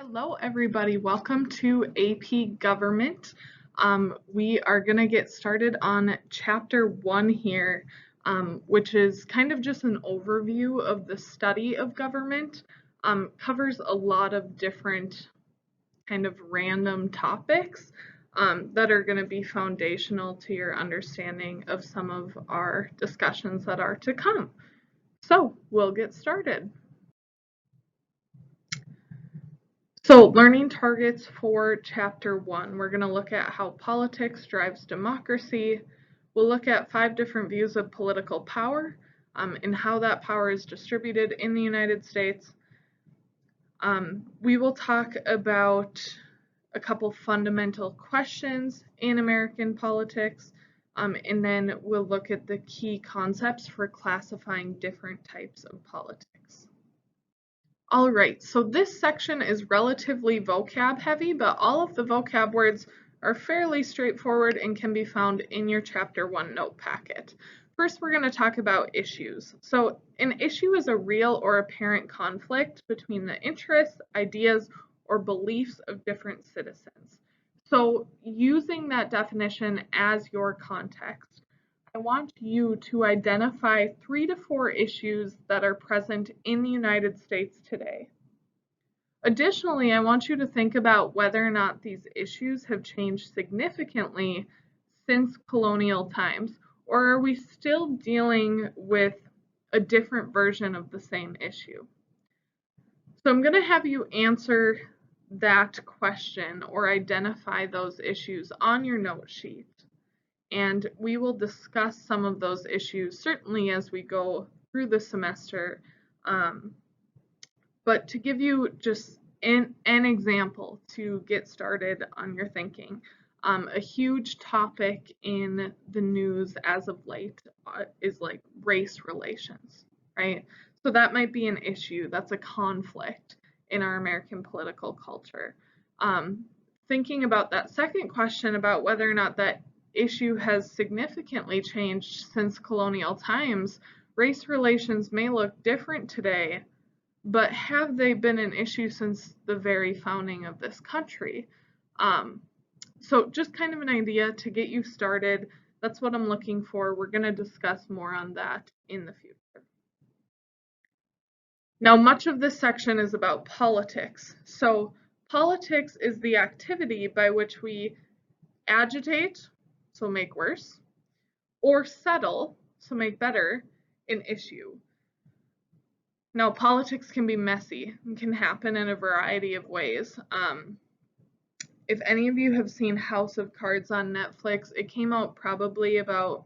Hello, everybody. Welcome to AP Government. We are going to get started on Chapter 1 here, which is kind of just an overview of the study of government. Covers a lot of different kind of random topics that are going to be foundational to your understanding of some of our discussions that are to come. So we'll get started. So learning targets for Chapter 1, we're going to look at how politics drives democracy. We'll look at 5 different views of political power and how that power is distributed in the United States. We will talk about a couple fundamental questions in American politics, and then we'll look at the key concepts for classifying different types of politics. All right, so this section is relatively vocab heavy, but all of the vocab words are fairly straightforward and can be found in your Chapter 1 note packet. First, we're going to talk about issues. So an issue is a real or apparent conflict between the interests, ideas, or beliefs of different citizens. So using that definition as your context, I want you to identify 3 to 4 issues that are present in the United States today. Additionally, I want you to think about whether or not these issues have changed significantly since colonial times, or are we still dealing with a different version of the same issue? So I'm going to have you answer that question or identify those issues on your note sheet. And we will discuss some of those issues certainly as we go through the semester. But to give you just an example to get started on your thinking, a huge topic in the news as of late is like race relations, right? So that might be an issue, that's a conflict in our American political culture. Thinking about that second question about whether or not that issue has significantly changed since colonial times, race relations may look different today, but have they been an issue since the very founding of this country? So just kind of an idea to get you started. That's what I'm looking for. We're going to discuss more on that in the future. Now, much of this section is about politics. So politics is the activity by which we agitate, so make worse, or settle, so make better, an issue. Now, politics can be messy and can happen in a variety of ways. If any of you have seen House of Cards on Netflix, it came out probably about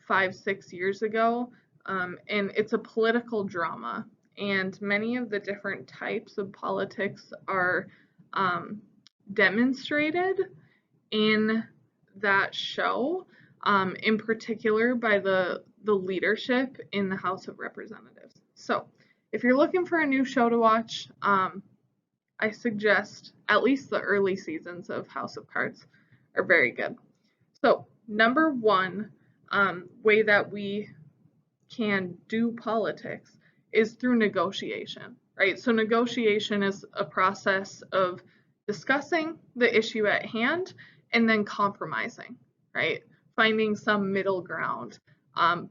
5-6 years ago, and it's a political drama. And many of the different types of politics are demonstrated in that show, in particular by the leadership in the House of Representatives. So if you're looking for a new show to watch, I suggest at least the early seasons of House of Cards are very good. So number one way that we can do politics is through negotiation, right? So negotiation is a process of discussing the issue at hand and then compromising, right? Finding some middle ground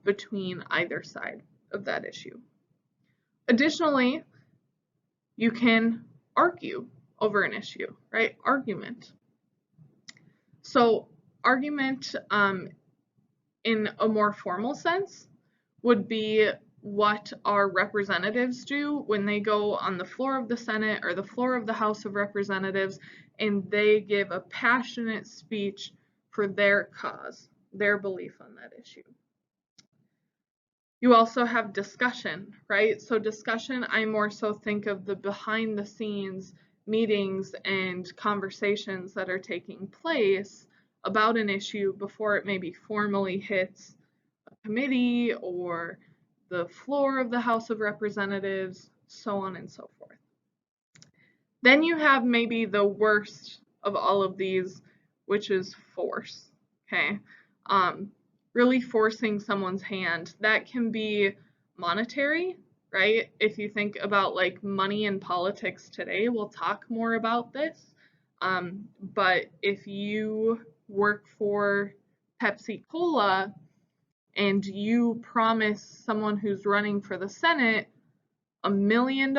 between either side of that issue. Additionally, you can argue over an issue, right? Argument. So argument in a more formal sense would be what our representatives do when they go on the floor of the Senate or the floor of the House of Representatives and they give a passionate speech for their cause, their belief on that issue. You also have discussion, right? So discussion, I more so think of the behind the scenes meetings and conversations that are taking place about an issue before it maybe formally hits a committee or the floor of the House of Representatives, so on and so forth. Then you have maybe the worst of all of these, which is force, okay? Really forcing someone's hand. That can be monetary, right? If you think about like money and politics today, we'll talk more about this. But if you work for Pepsi Cola and you promise someone who's running for the Senate $1 million,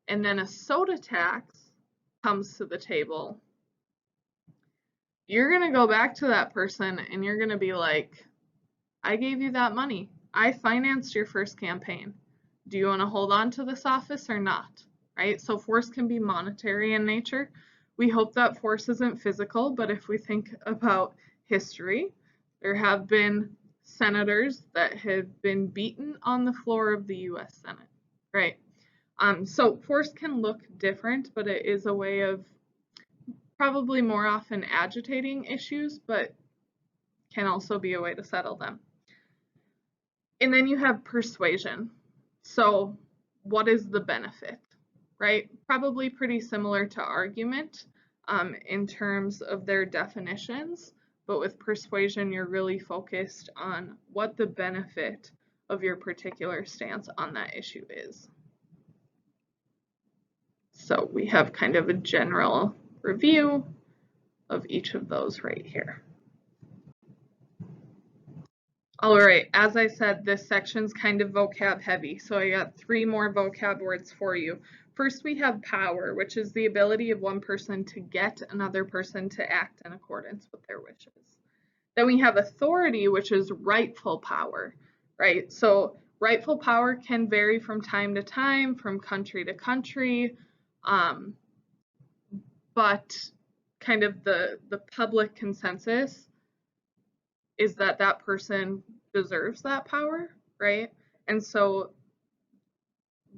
and then a soda tax comes to the table, you're going to go back to that person and you're going to be like, I gave you that money. I financed your first campaign. Do you want to hold on to this office or not? Right? So force can be monetary in nature. We hope that force isn't physical, but if we think about history, there have been senators that have been beaten on the floor of the US Senate, right? So force can look different, but it is a way of probably more often agitating issues, but can also be a way to settle them. And then you have persuasion. So what is the benefit, right? Probably pretty similar to argument in terms of their definitions, but with persuasion, you're really focused on what the benefit of your particular stance on that issue is. So we have kind of a general review of each of those right here. All right, as I said, this section's kind of vocab heavy, so I got 3 more vocab words for you. First, we have power, which is the ability of one person to get another person to act in accordance with their wishes. Then we have authority, which is rightful power, right? So rightful power can vary from time to time, from country to country, but kind of the public consensus is that that person deserves that power, right? And so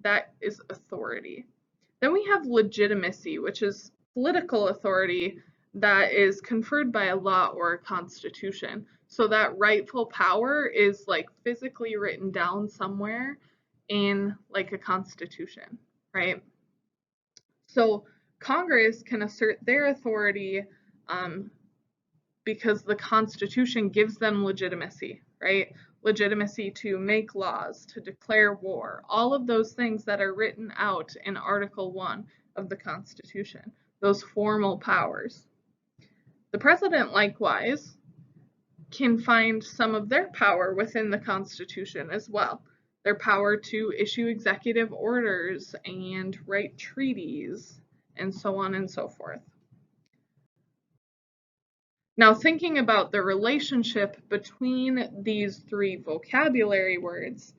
that is authority. Then we have legitimacy, which is political authority that is conferred by a law or a constitution. So that rightful power is like physically written down somewhere in like a constitution, right? So Congress can assert their authority because the Constitution gives them legitimacy, right? Legitimacy to make laws, to declare war, all of those things that are written out in Article 1 of the Constitution, those formal powers. The president, likewise, can find some of their power within the Constitution as well. Their power to issue executive orders and write treaties, and so on and so forth. Now, thinking about the relationship between these 3 vocabulary words,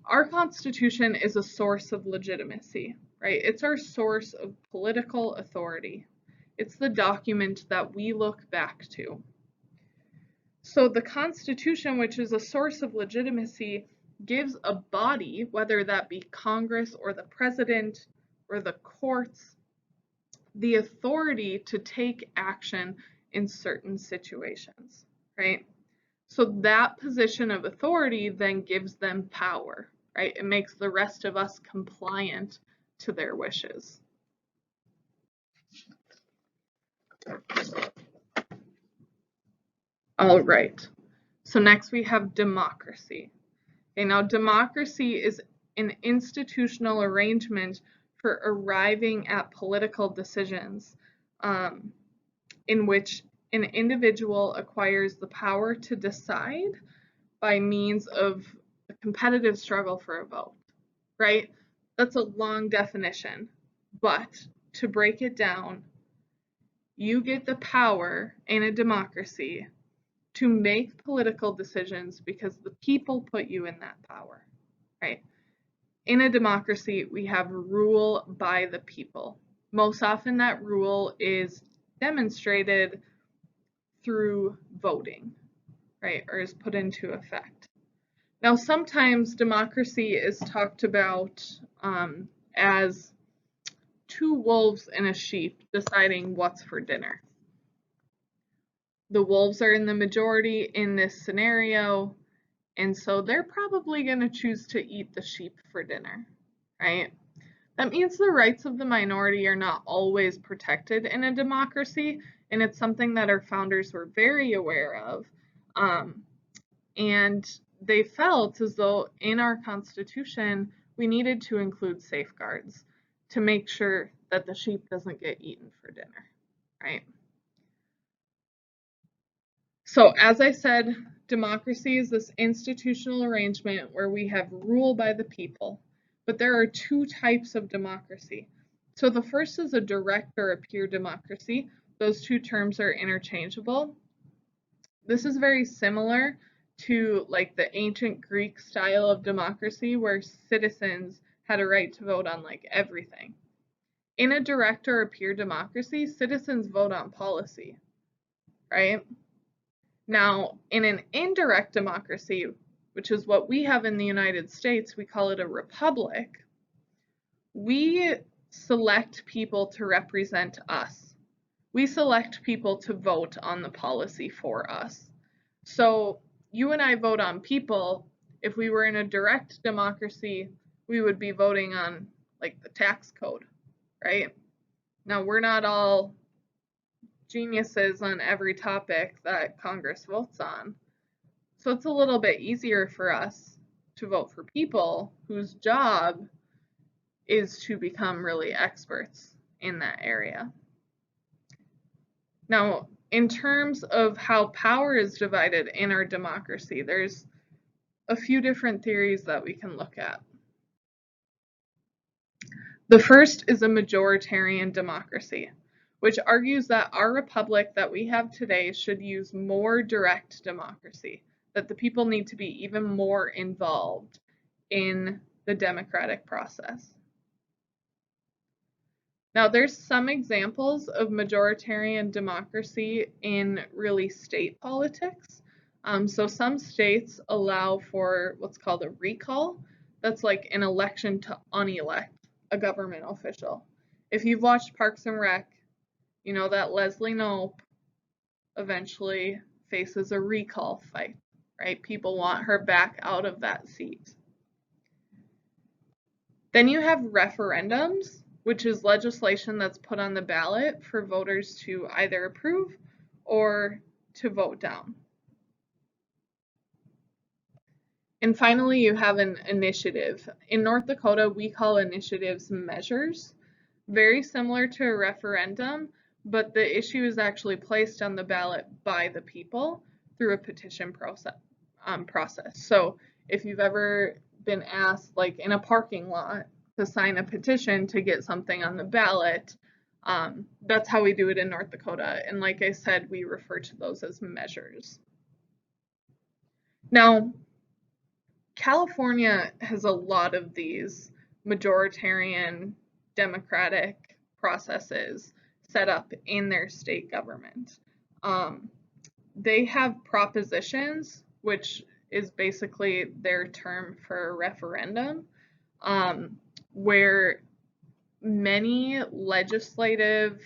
our Constitution is a source of legitimacy, right? It's our source of political authority. It's the document that we look back to. So the Constitution, which is a source of legitimacy, gives a body, whether that be Congress or the president or the courts, the authority to take action in certain situations, right? So that position of authority then gives them power, right? It makes the rest of us compliant to their wishes. All right, so next we have democracy. Okay, now democracy is an institutional arrangement for arriving at political decisions in which an individual acquires the power to decide by means of a competitive struggle for a vote, right? That's a long definition, but to break it down, you get the power in a democracy to make political decisions because the people put you in that power, right? In a democracy, we have rule by the people. Most often that rule is demonstrated through voting, right, or is put into effect. Now, sometimes democracy is talked about as 2 wolves and a sheep deciding what's for dinner. The wolves are in the majority in this scenario, and so they're probably going to choose to eat the sheep for dinner, right? That means the rights of the minority are not always protected in a democracy, and it's something that our founders were very aware of. And they felt as though in our Constitution we needed to include safeguards to make sure that the sheep doesn't get eaten for dinner, right? So as I said, democracy is this institutional arrangement where we have rule by the people, but there are two types of democracy. So the first is a direct or a pure democracy. Those two terms are interchangeable. This is very similar to like the ancient Greek style of democracy where citizens had a right to vote on like everything. In a direct or a pure democracy, citizens vote on policy, right? Now, in an indirect democracy, which is what we have in the United States, we call it a republic, we select people to represent us. We select people to vote on the policy for us. So you and I vote on people. If we were in a direct democracy, we would be voting on like the tax code, right? Now, we're not all geniuses on every topic that Congress votes on. So it's a little bit easier for us to vote for people whose job is to become really experts in that area. Now, in terms of how power is divided in our democracy, there's a few different theories that we can look at. The first is a majoritarian democracy, which argues that our republic that we have today should use more direct democracy, that the people need to be even more involved in the democratic process. Now, there's some examples of majoritarian democracy in really state politics. So some states allow for what's called a recall. That's like an election to unelect a government official. If you've watched Parks and Rec, you know that Leslie Knope eventually faces a recall fight, right? People want her back out of that seat. Then you have referendums, which is legislation that's put on the ballot for voters to either approve or to vote down. And finally, you have an initiative. In North Dakota, we call initiatives measures, very similar to a referendum, but the issue is actually placed on the ballot by the people through a petition process. So if you've ever been asked, like in a parking lot, to sign a petition to get something on the ballot, that's how we do it in North Dakota. And like I said, we refer to those as measures. Now, California has a lot of these majoritarian democratic processes set up in their state government. They have propositions, which is basically their term for a referendum, where many legislative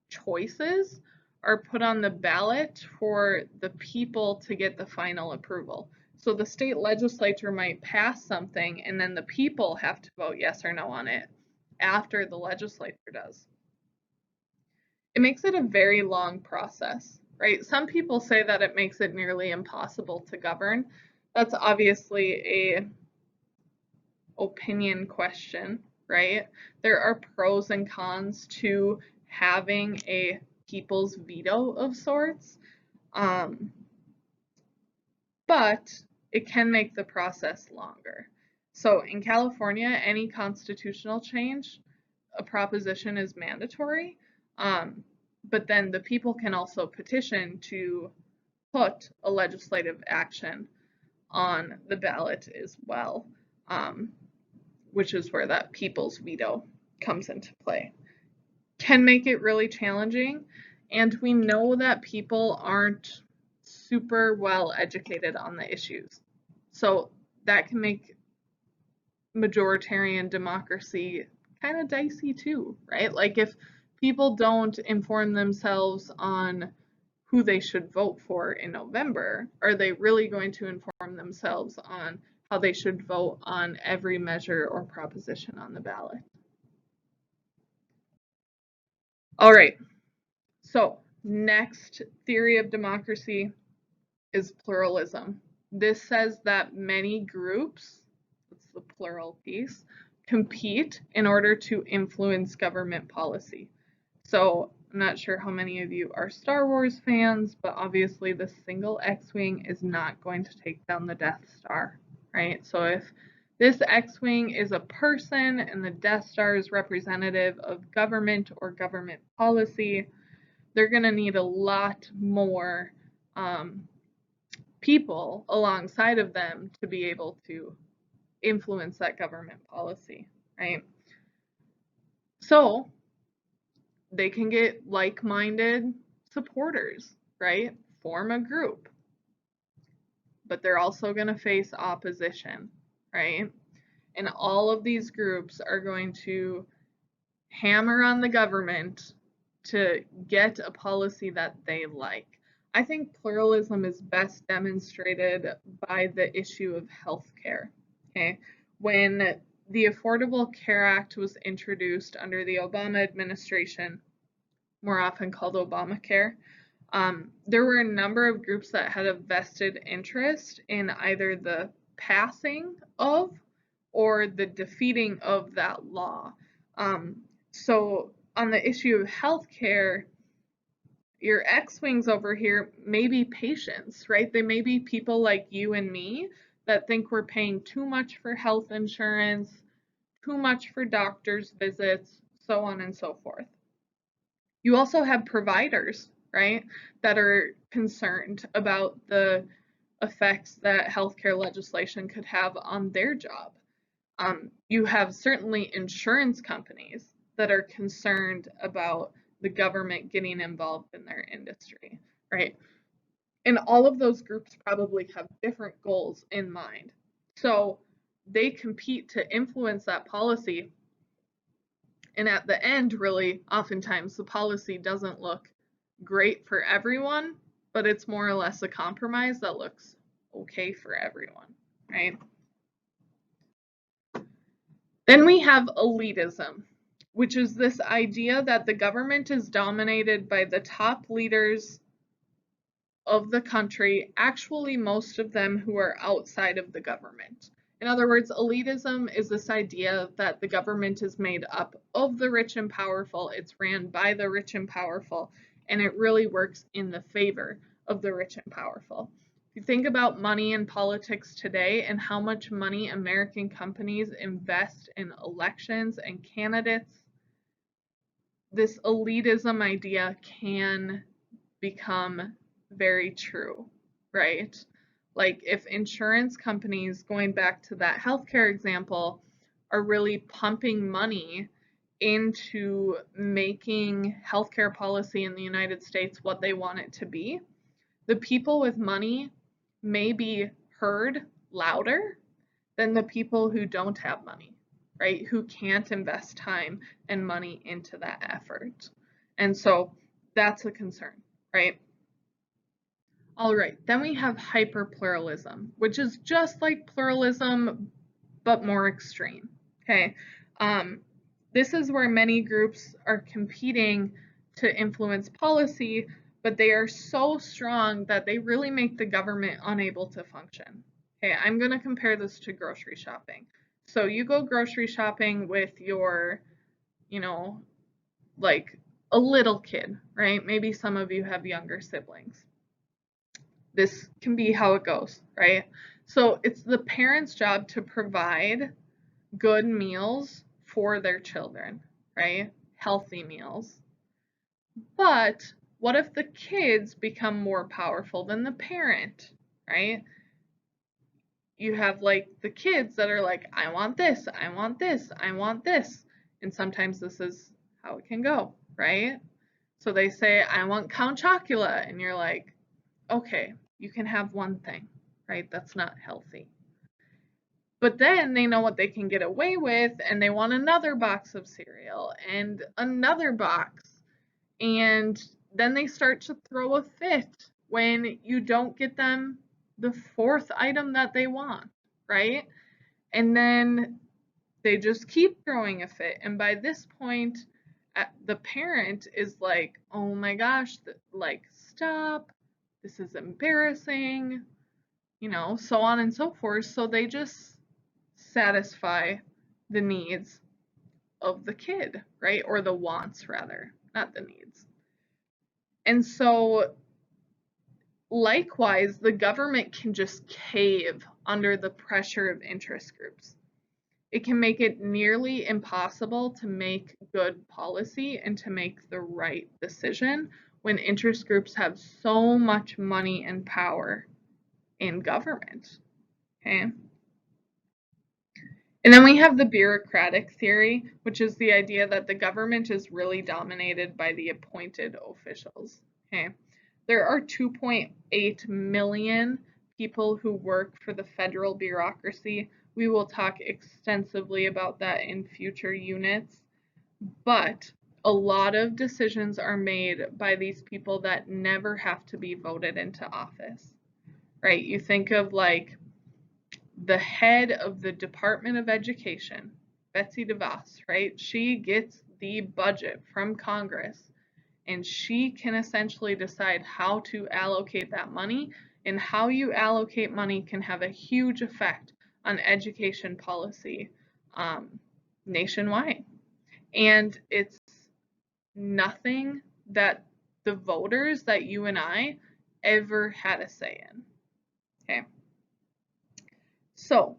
choices are put on the ballot for the people to get the final approval. So the state legislature might pass something and then the people have to vote yes or no on it after the legislature does. It makes it a very long process, right? Some people say that it makes it nearly impossible to govern. That's obviously a opinion question, right? There are pros and cons to having a people's veto of sorts, but it can make the process longer. So in California, any constitutional change, a proposition is mandatory, but then the people can also petition to put a legislative action on the ballot as well, which is where that people's veto comes into play. Can make it really challenging, and we know that people aren't super well educated on the issues. So that can make majoritarian democracy kind of dicey too, right? Like if people don't inform themselves on who they should vote for in November, are they really going to inform themselves on how they should vote on every measure or proposition on the ballot? All right, so next theory of democracy is pluralism. This says that many groups, that's the plural piece, compete in order to influence government policy. So I'm not sure how many of you are Star Wars fans, but obviously the single X-Wing is not going to take down the Death Star, right? So if this X-Wing is a person and the Death Star is representative of government or government policy, they're going to need a lot more people alongside of them to be able to influence that government policy, right? So they can get like-minded supporters, right? Form a group. But they're also going to face opposition, right? And all of these groups are going to hammer on the government to get a policy that they like. I think pluralism is best demonstrated by the issue of healthcare. Okay, when the Affordable Care Act was introduced under the Obama administration, more often called Obamacare, there were a number of groups that had a vested interest in either the passing of or the defeating of that law. So on the issue of healthcare, your X-Wings over here may be patients, right? They may be people like you and me that think we're paying too much for health insurance, too much for doctor's visits, so on and so forth. You also have providers, right, that are concerned about the effects that healthcare legislation could have on their job. You have certainly insurance companies that are concerned about the government getting involved in their industry, right? And all of those groups probably have different goals in mind. So they compete to influence that policy. And at the end, really, oftentimes the policy doesn't look great for everyone, but it's more or less a compromise that looks okay for everyone, right? Then we have elitism, which is this idea that the government is dominated by the top leaders of the country, actually most of them who are outside of the government. In other words, elitism is this idea that the government is made up of the rich and powerful, it's ran by the rich and powerful, and it really works in the favor of the rich and powerful. If you think about money in politics today and how much money American companies invest in elections and candidates, this elitism idea can become very true, right? Like if insurance companies, going back to that healthcare example, are really pumping money into making healthcare policy in the United States what they want it to be, the people with money may be heard louder than the people who don't have money, right? Who can't invest time and money into that effort. And so that's a concern, right? All right, then we have hyperpluralism, which is just like pluralism, but more extreme, okay? This is where many groups are competing to influence policy, but they are so strong that they really make the government unable to function. Okay, I'm going to compare this to grocery shopping. So you go grocery shopping with your, like a little kid, right? Maybe some of you have younger siblings. This can be how it goes, right? So it's the parents' job to provide good meals for their children, right? Healthy meals. But what if the kids become more powerful than the parent, right? You have like the kids that are like, I want this, I want this, I want this. And sometimes this is how it can go, right? So they say, I want Count Chocula. And you're like, okay, you can have one thing, right? That's not healthy. But then they know what they can get away with and they want another box of cereal and another box. And then they start to throw a fit when you don't get them the fourth item that they want, right? And then they just keep throwing a fit. And by this point, the parent is like, oh my gosh, like, stop. This is embarrassing. so on and so forth. So they just satisfy the needs of the kid, right? Or the wants, rather, not the needs. And so, likewise, the government can just cave under the pressure of interest groups. It can make it nearly impossible to make good policy and to make the right decision when interest groups have so much money and power in government. Okay? And then we have the bureaucratic theory, which is the idea that the government is really dominated by the appointed officials. Okay? There are 2.8 million people who work for the federal bureaucracy. We will talk extensively about that in future units, but a lot of decisions are made by these people that never have to be voted into office, right? You think of like the head of the Department of Education, Betsy DeVos, right? She gets the budget from Congress, and she can essentially decide how to allocate that money, and how you allocate money can have a huge effect on education policy nationwide. And it's nothing that the voters, that you and I, ever had a say in. Okay. So,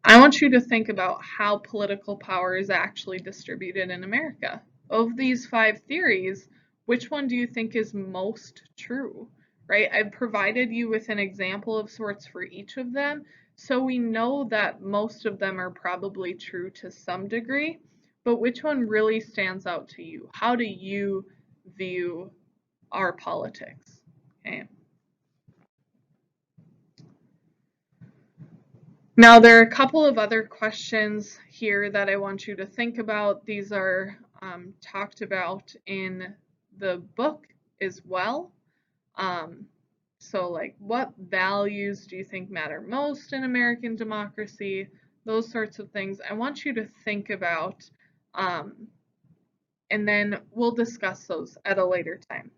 I want you to think about how political power is actually distributed in America. Of these 5 theories, which one do you think is most true, right? I've provided you with an example of sorts for each of them, so we know that most of them are probably true to some degree, but which one really stands out to you? How do you view our politics? Okay. Now, there are a couple of other questions here that I want you to think about. These are talked about in the book as well. So, like, what values do you think matter most in American democracy? Those sorts of things. I want you to think about, and then we'll discuss those at a later time.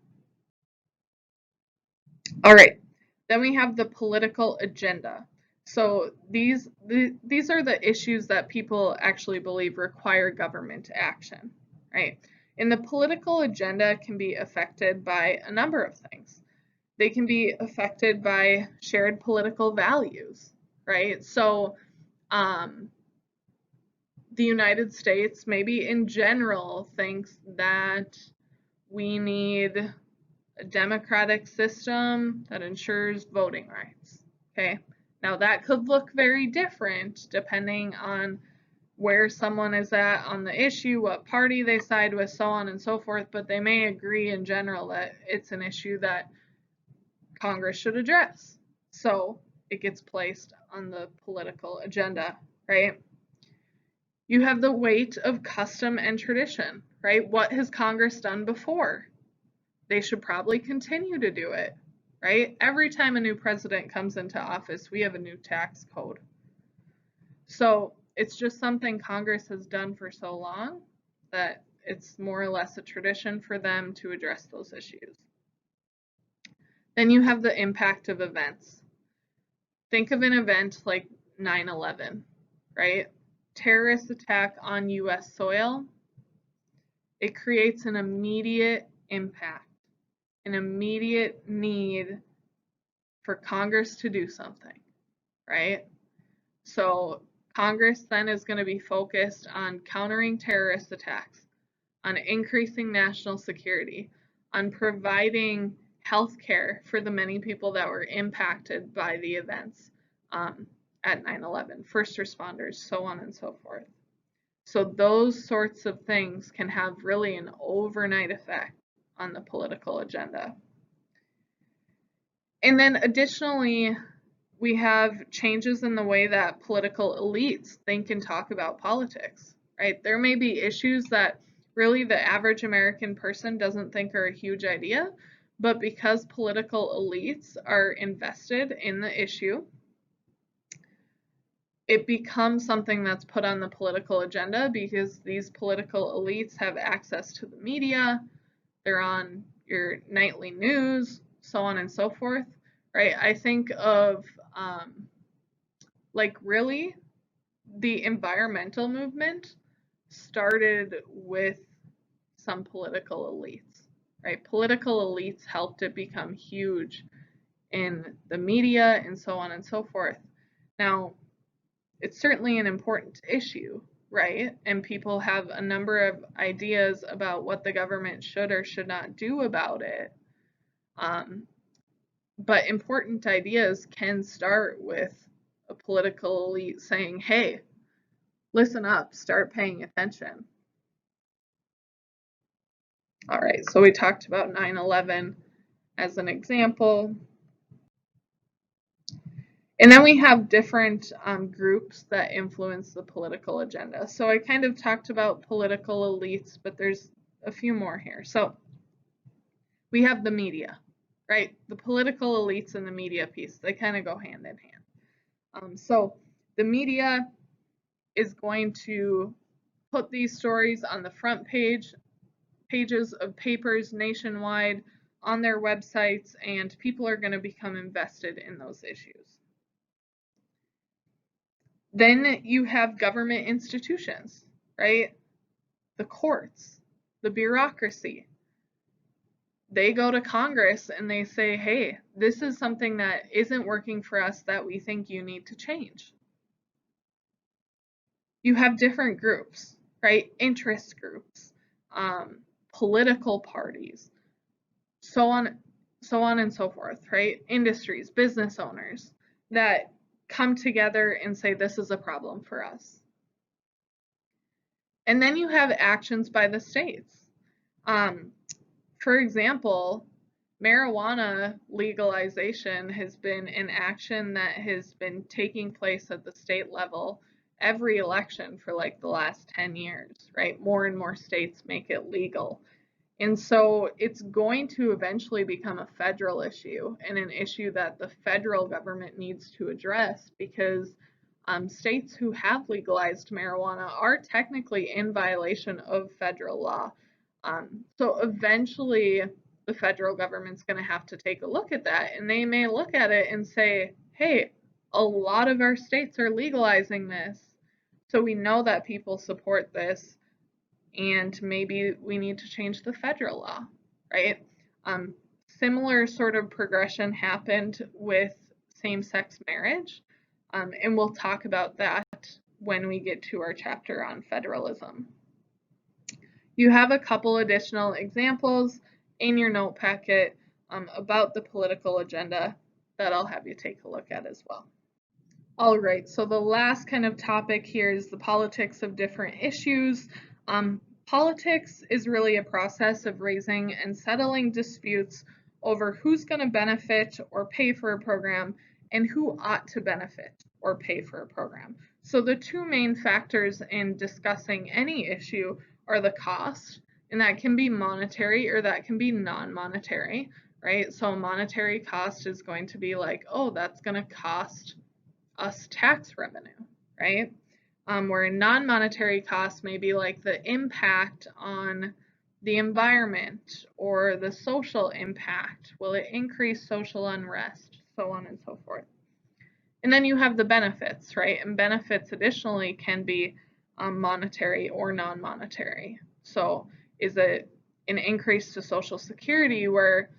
All right, then we have the political agenda. So these are the issues that people actually believe require government action, right? And the political agenda can be affected by a number of things. They can be affected by shared political values, right? So the United States, maybe in general, thinks that we need a democratic system that ensures voting rights. Okay, now that could look very different depending on where someone is at on the issue, what party they side with, so on and so forth, but they may agree in general that it's an issue that Congress should address. So it gets placed on the political agenda, right? You have the weight of custom and tradition, right? What has Congress done before? They should probably continue to do it, right? Every time a new president comes into office, we have a new tax code. So it's just something Congress has done for so long that it's more or less a tradition for them to address those issues. Then you have the impact of events. Think of an event like 9/11, right? Terrorist attack on US soil. It creates an immediate impact, an immediate need for Congress to do something, right? So Congress then is going to be focused on countering terrorist attacks, on increasing national security, on providing health care for the many people that were impacted by the events at 9/11, first responders, so on and so forth. So those sorts of things can have really an overnight effect on the political agenda. And then additionally, we have changes in the way that political elites think and talk about politics, right? There may be issues that really the average American person doesn't think are a huge idea, but because political elites are invested in the issue, it becomes something that's put on the political agenda because these political elites have access to the media, they're on your nightly news, so on and so forth, right? I think of like really the environmental movement started with some political elites, right? Political elites helped it become huge in the media and so on and so forth. Now, it's certainly an important issue, right? And people have a number of ideas about what the government should or should not do about it. But important ideas can start with a political elite saying, hey, listen up, start paying attention. All right, so we talked about 9/11 as an example. And then we have different groups that influence the political agenda. So I kind of talked about political elites, but there's a few more here. So we have the media, right? The political elites and the media piece, they kind of go hand in hand. So the media is going to put these stories on the front pages of papers nationwide, on their websites, and people are going to become invested in those issues. Then you have government institutions, right? The courts, the bureaucracy. They go to Congress and they say, hey, this is something that isn't working for us that we think you need to change. You have different groups, right? Interest groups, political parties, so on and so forth, right? Industries, business owners that come together and say, this is a problem for us. And then you have actions by the states. For example, marijuana legalization has been an action that has been taking place at the state level every election for like the last 10 years, right? More and more states make it legal. And so it's going to eventually become a federal issue and an issue that the federal government needs to address because states who have legalized marijuana are technically in violation of federal law. So eventually the federal government's going to have to take a look at that, and they may look at it and say, hey, a lot of our states are legalizing this, so we know that people support this, and maybe we need to change the federal law, right? Similar sort of progression happened with same-sex marriage, and we'll talk about that when we get to our chapter on federalism. You have a couple additional examples in your note packet about the political agenda that I'll have you take a look at as well. All right, so the last kind of topic here is the politics of different issues. Politics is really a process of raising and settling disputes over who's going to benefit or pay for a program and who ought to benefit or pay for a program. So the two main factors in discussing any issue are the cost, and that can be monetary or that can be non-monetary, right? So monetary cost is going to be like, oh, that's going to cost us tax revenue, right? Where non-monetary costs may be like the impact on the environment or the social impact. Will it increase social unrest? So on and so forth. And then you have the benefits, right? And benefits additionally can be monetary or non-monetary. So is it an increase to Social Security where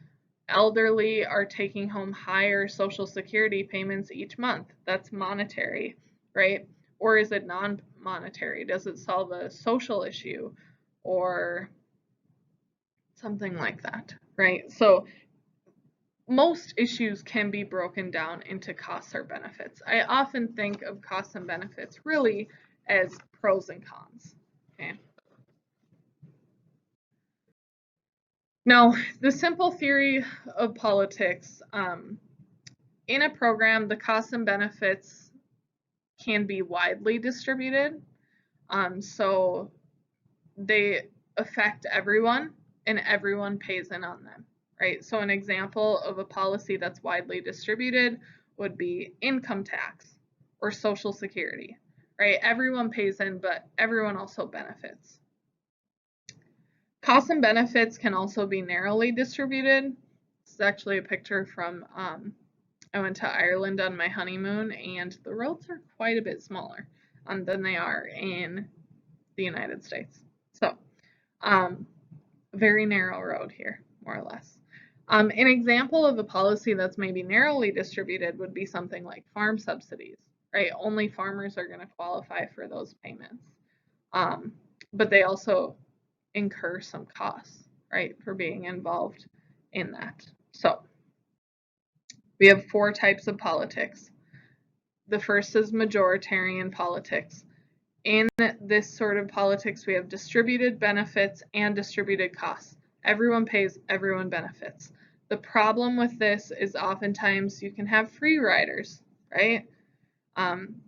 elderly are taking home higher Social Security payments each month? That's monetary, right? Or is it non-monetary? Does it solve a social issue or something like that, right? So most issues can be broken down into costs or benefits. I often think of costs and benefits really as pros and cons, okay? Now, the simple theory of politics, in a program, the costs and benefits can be widely distributed. So they affect everyone and everyone pays in on them, right? So an example of a policy that's widely distributed would be income tax or Social Security, right? Everyone pays in, but everyone also benefits. Costs and benefits can also be narrowly distributed. This is actually a picture from I went to Ireland on my honeymoon, and the roads are quite a bit smaller than they are in the United States. So, very narrow road here, more or less. An example of a policy that's maybe narrowly distributed would be something like farm subsidies, right? Only farmers are going to qualify for those payments. But they also incur some costs, right, for being involved in that. So we have 4 types of politics. The first is majoritarian politics. In this sort of politics, we have distributed benefits and distributed costs. Everyone pays, everyone benefits. The problem with this is oftentimes you can have free riders, right?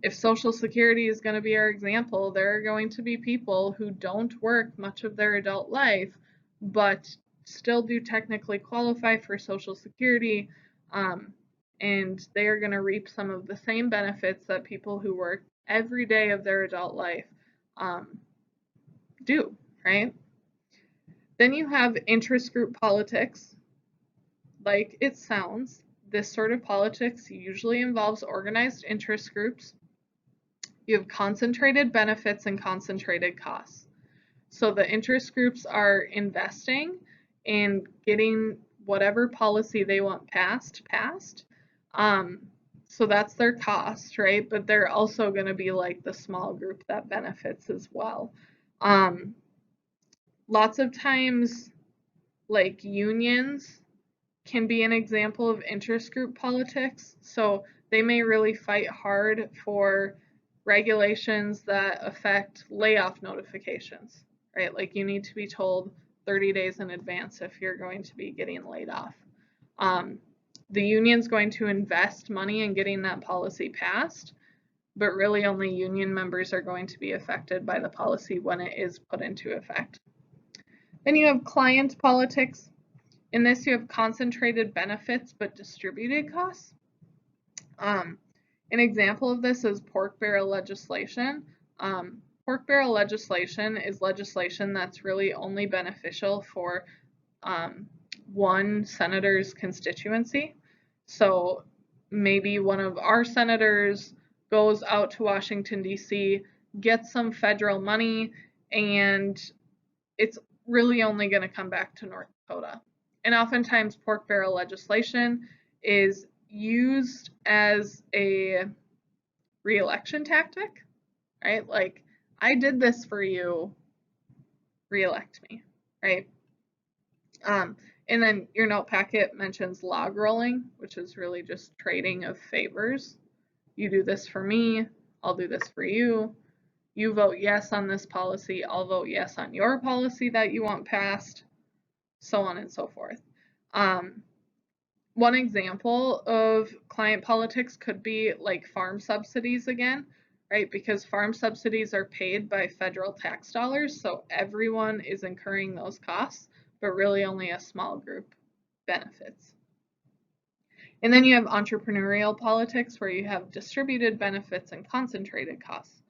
If Social Security is going to be our example, there are going to be people who don't work much of their adult life, but still do technically qualify for Social Security, and they are going to reap some of the same benefits that people who work every day of their adult life do, right? Then you have interest group politics. Like it sounds, this sort of politics usually involves organized interest groups. You have concentrated benefits and concentrated costs. So the interest groups are investing in getting whatever policy they want passed. So that's their cost, right? But they're also going to be like the small group that benefits as well. Lots of times, like unions can be an example of interest group politics. So they may really fight hard for regulations that affect layoff notifications, right? Like you need to be told 30 days in advance if you're going to be getting laid off. The union's going to invest money in getting that policy passed, but really only union members are going to be affected by the policy when it is put into effect. Then you have client politics. In this, you have concentrated benefits but distributed costs. An example of this is pork barrel legislation. Pork barrel legislation is legislation that's really only beneficial for one senator's constituency. So maybe one of our senators goes out to Washington, D.C., gets some federal money, and it's really only going to come back to North Dakota. And oftentimes pork barrel legislation is used as a re-election tactic, right? Like, I did this for you, re-elect me, right? And then your note packet mentions log rolling, which is really just trading of favors. You do this for me, I'll do this for you. You vote yes on this policy, I'll vote yes on your policy that you want passed, so on and so forth. One example of client politics could be like farm subsidies again, right? Because farm subsidies are paid by federal tax dollars, so everyone is incurring those costs, but really only a small group benefits. And then you have entrepreneurial politics where you have distributed benefits and concentrated costs.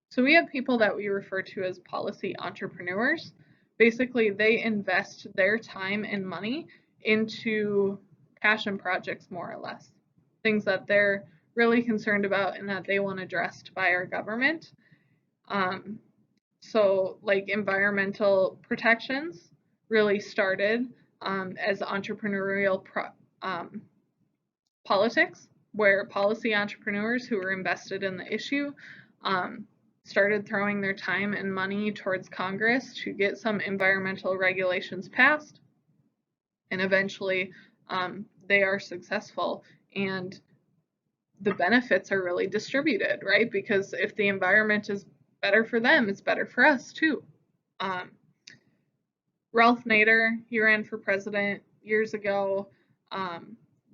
So we have people that we refer to as policy entrepreneurs. Basically, they invest their time and money into passion projects, more or less, things that they're really concerned about and that they want addressed by our government. So like environmental protections really started as entrepreneurial politics, where policy entrepreneurs who were invested in the issue started throwing their time and money towards Congress to get some environmental regulations passed, and eventually they are successful, and the benefits are really distributed, right? Because if the environment is better for them, it's better for us too. Ralph Nader, he ran for president years ago,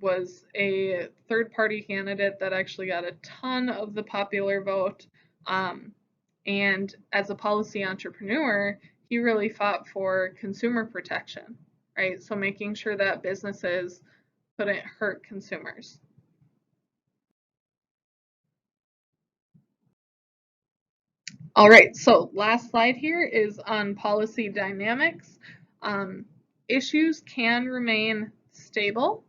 was a third-party candidate that actually got a ton of the popular vote. And as a policy entrepreneur, he really fought for consumer protection, right? So making sure that businesses couldn't hurt consumers. All right, so last slide here is on policy dynamics. Issues can remain stable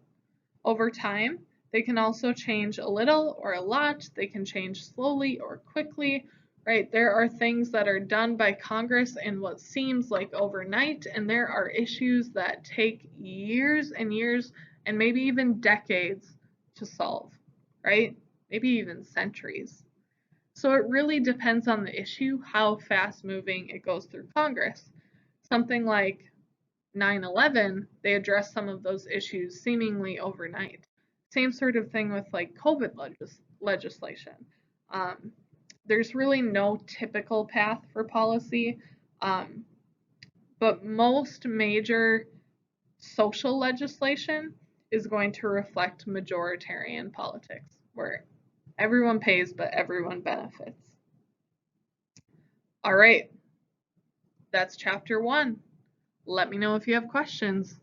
over time. They can also change a little or a lot. They can change slowly or quickly, right? There are things that are done by Congress in what seems like overnight, and there are issues that take years and years and maybe even decades to solve, right? Maybe even centuries. So it really depends on the issue, how fast moving it goes through Congress. Something like 9/11, they addressed some of those issues seemingly overnight. Same sort of thing with like COVID legislation. Um, there's really no typical path for policy, um, but most major social legislation is going to reflect majoritarian politics, where everyone pays but everyone benefits. All right, that's chapter 1. Let me know if you have questions.